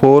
4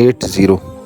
80،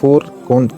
4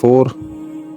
4،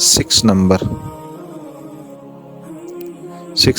6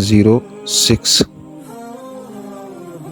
06،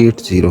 80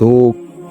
2